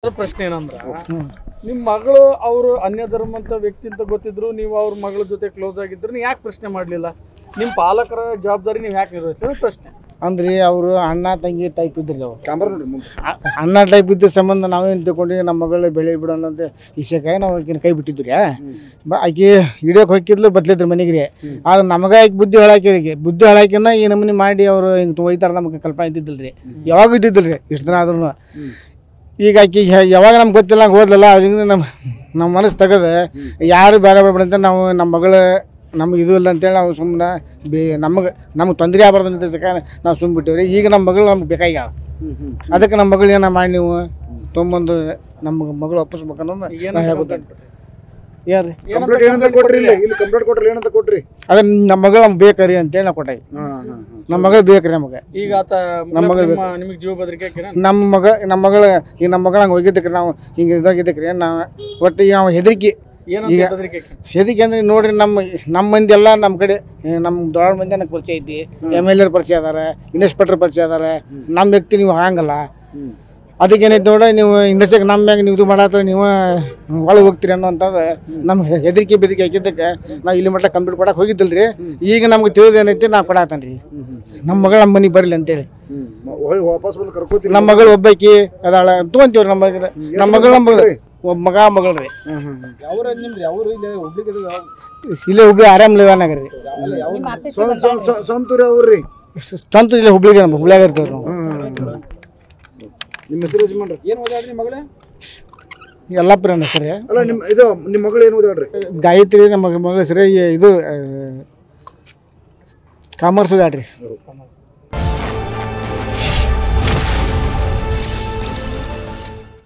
ಪ್ರಶ್ನೆ ಏನಂದ್ರ ನಿಮ್ಮ ಮಗಳು ಅವರು ಅನ್ಯ ಧರ್ಮಂತ ವ್ಯಕ್ತಿ ಅಂತ ಗೊತ್ತಿದ್ರು ನೀವು ಅವ್ರ ಮಗಳ ಜೊತೆ ಕ್ಲೋಸ್ ಆಗಿದ್ರು ನೀವು ಯಾಕೆ ಪ್ರಶ್ನೆ ಮಾಡಲಿಲ್ಲ? ನಿಮ್ಮ ಪಾಲಕರ ಜವಾಬ್ದಾರಿ ನೀವು ಯಾಕೆ ನಿರ್ವಹಿಸಿದ್ರೆ ಪ್ರಶ್ನೆ ಅಂದ್ರೆ ಅವರು ಅಣ್ಣ ತಂಗಿ ಟೈಪ್ ಇದ್ರಿ ಅವ್ರು ಅಣ್ಣ ಟೈಪ್ ಇದ್ದ ಸಂಬಂಧ ನಾವೇನು ತಿಳ್ಕೊಂಡು ನಮ್ಮ ಮಗಳು ಬೆಳೆ ಬಿಡೋಣ ಅಂತ ಇಸಕಾಯಿ ನಾವು ಆಕಿನ ಕೈ ಬಿಟ್ಟಿದ್ರಿ ಆಕಿ ಹಿಡಿಯೋಕೆ ಹೋಗಿದ್ಲು ಬದ್ಲಿದ್ರು ಮನೆಗೆ ರೀ. ಆದ್ರೆ ನಮಗೆ ಆಕೆ ಬುದ್ಧಿ ಹಾಳಾಕಿನ ಈ ನಮೂನಿ ಮಾಡಿ ಅವರು ಹಿಂಗೆ ಒಯ್ತಾರ ನಮಗೆ ಕಲ್ಪನೆ ಇದ್ದಿದ್ದಿಲ್ಲ ರೀ. ಯಾವಾಗ ಇದ್ದಿದ್ದಿಲ್ಲ ರೀ ಇಷ್ಟು ದಿನ ಆದ್ರೂ. ಈಗ ಆಕಿ ಯಾವಾಗ ನಮ್ಗೆ ಗೊತ್ತಿಲ್ಲ ಹಂಗೆ ಓದಲ್ಲ ಅದರಿಂದ ನಮ್ಮ ಮನಸ್ಸು ತೆಗೆದು ಯಾರು ಬೇರೆ ಅಂತ ನಾವು ನಮ್ಮ ಮಗಳು ನಮ್ಗೆ ಇದು ಇಲ್ಲ ಅಂತೇಳಿ ನಾವು ಸುಮ್ಮನೆ ನಮಗೆ ತೊಂದರೆ ಆಗಬಾರ್ದು ಅಂತ ನಾವು ಸುಮ್ಮನೆ ಬಿಟ್ಟಿವ್ರಿ. ಈಗ ನಮ್ಮ ಮಗಳು ನಮ್ಗೆ ಬೇಕಾಗ್ಯಾಳ, ಅದಕ್ಕೆ ನಮ್ಮ ಮಗಳು ಏನೋ ಮಾಡಿ ನೀವು ತೊಗೊಂಬಂದು ನಮ್ಮ ಮಗಳು ಒಪ್ಪಿಸ್ಬೇಕನ್ನೋದು ಯಾರು ಅದೇ ನಮ್ಮ ಮಗಳು ನಮ್ಗೆ ಬೇಕ್ರಿ ಅಂತೇಳಿ ನಾವು ಕೊಟ್ಟಾಗಿ. ನಮ್ಮ ಮಗಳು ಬೇಕ್ರಿ ನಮಗೆ. ಈಗ ನಮ್ಮ ಮಗಳು ನಿಮಗೆ ಜೀವ ಬೆದರಿಕೆ ನಮ್ಮ ಮಗಳು ಹಂಗೆ ಹೋಗಿದ್ದಕ್ರಿ ನಾವು ಹಿಂಗೆ ಇದಾಗಿದ್ದಕ್ರಿ ನಾವು ಒಟ್ಟು ಈಗ ನಾವು ಹೆದರಿಕೆ ಈಗ ಹೆದರಿಕೆ ಅಂದ್ರೆ ನೋಡ್ರಿ ನಮ್ಮ ಮಂದಿ ಎಲ್ಲ ನಮ್ಮ ಕಡೆ ನಮ್ಮ ದೊಡ್ಡ ಮಂದಿ ನನಗೆ ಪರಿಚಯ ಐತಿ, MLA ಪರಿಚಯ ಅದಾರ, ಇನ್ಸ್ಪೆಕ್ಟರ್ ಪರಿಚಯ ಅದಾರ. ನಮ್ಮ ವ್ಯಕ್ತಿ ನೀವು ಹಾಂಗಲ್ಲ. ಅದಕ್ಕೆ ಏನೈತೆ ನೋಡ್ರಿ ನೀವು ಇಂದಸಕ್ಕೆ ನಮ್ಮ ಮ್ಯಾಗ ನೀವು ಇದು ಮಾಡತ್ತ ನೀವು ಒಳಗೆ ಹೋಗ್ತೀರಿ ಅನ್ನೋಂಥದ್ದು ನಮ್ಗೆ ಹೆದರಿಕೆ ಬೆದರಿಕೆ ಹಾಕಿದ್ದಕ್ಕೆ ನಾವು ಇಲ್ಲಿ ಮಟ್ಟ ಕಂಪ್ಲೀಟ್ ಕೊಡಕ್ಕೆ ಹೋಗಿದ್ದಿಲ್ಲ ರೀ. ಈಗ ನಮ್ಗೆ ತಿಳಿದೇನೈತಿ ನಾವು ಕೊಡಾತಾನೆ ರೀ. ನಮ್ಮ ಮಗಳು ನಮ್ಮ ಮನೆಗೆ ಬರಲಿ ಅಂತೇಳಿ ನಮ್ಮ ಮಗಳು ಒಬ್ಬಾಕಿ ಅದಾಳ ತೊಗೊಂತೀವ್ರಿ. ನಮ್ಮ ಮಗಳು ಒಬ್ಬ ಮಗಳು ರೀ. ಇಲ್ಲೇ ಹುಬ್ಳಿ ಆರಾಮ್ ಲೇವನಾಗ ರೀ. ಸ್ವಂತ ಇಲ್ಲೇ ಹುಬ್ಳಿಗೆ ನಮ್ಮ ಹುಬ್ಳಿಯಾಗ ಇರ್ತೇವ್ರಿ ನಾವು. ನಿಮ್ಮ ಹೆಸರು ಯಜಮಾನ್ರಿ ಏನು ಓದಾಡ್ರಿ ಮಗಳೇ? ಯಲ್ಲಪ್ಪರ ಹೆಸರೇ. ಅಲ್ಲ ನಿಮ್ಮ ಮಗಳು ಏನು ಓದಾಡ್ರಿ? ಗಾಯತ್ರಿ. ನಮ್ಮ ಮಗಳ ಹೆಸರೇ ಇದು ಕಾಮರ್ಸ್ ಓದಾಡ್ರಿ.